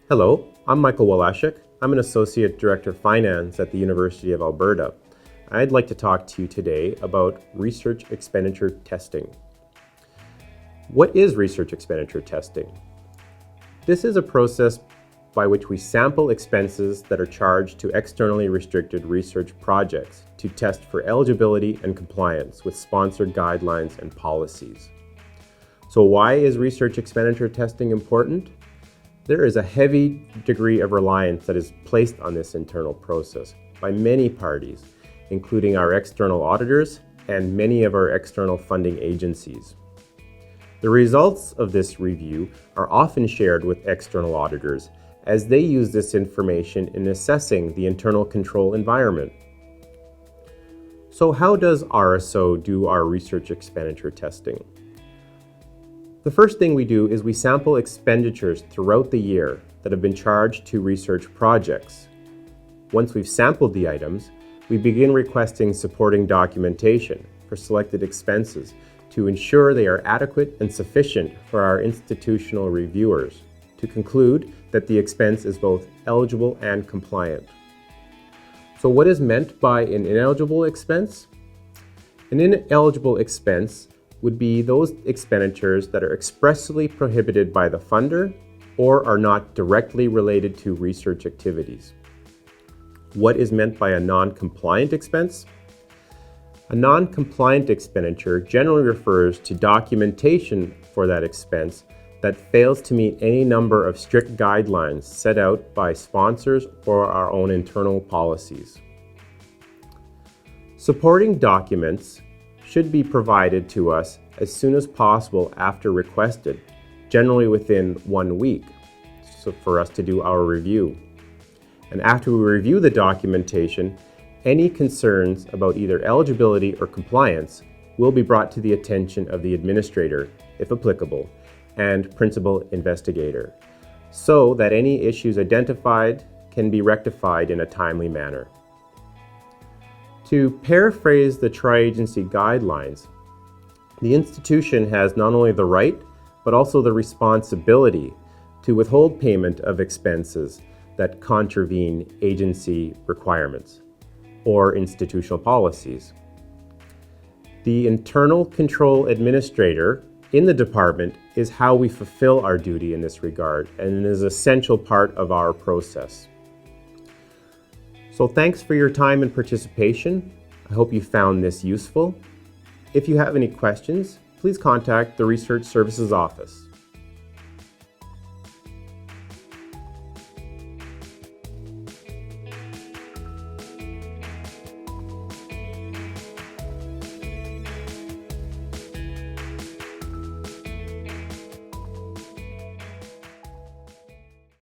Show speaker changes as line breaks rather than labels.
Hello, I'm Michael Walashik. I'm an Associate Director of Finance at the University of Alberta. I'd like to talk to you today about Research Expenditure Testing. What is Research Expenditure Testing? This is a process by which we sample expenses that are charged to externally restricted research projects to test for eligibility and compliance with sponsored guidelines and policies. So why is research expenditure testing important? There is a heavy degree of reliance that is placed on this internal process by many parties, including our external auditors and many of our external funding agencies. The results of this review are often shared with external auditors as they use this information in assessing the internal control environment. So how does RSO do our research expenditure testing? The first thing we do is we sample expenditures throughout the year that have been charged to research projects. Once we've sampled the items, we begin requesting supporting documentation for selected expenses to ensure they are adequate and sufficient for our institutional reviewers to conclude that the expense is both eligible and compliant. So what is meant by an ineligible expense? An ineligible expense would be those expenditures that are expressly prohibited by the funder or are not directly related to research activities. What is meant by a non-compliant expense? A non-compliant expenditure generally refers to documentation for that expense that fails to meet any number of strict guidelines set out by sponsors or our own internal policies. Supporting documents should be provided to us as soon as possible after requested, generally within 1 week, so for us to do our review. And after we review the documentation, any concerns about either eligibility or compliance will be brought to the attention of the administrator, if applicable, and principal investigator, so that any issues identified can be rectified in a timely manner. To paraphrase the tri-agency guidelines, the institution has not only the right, but also the responsibility to withhold payment of expenses that contravene agency requirements or institutional policies. The internal control administrator in the department is how we fulfill our duty in this regard and is an essential part of our process. So thanks for your time and participation. I hope you found this useful. If you have any questions, please contact the Research Services Office.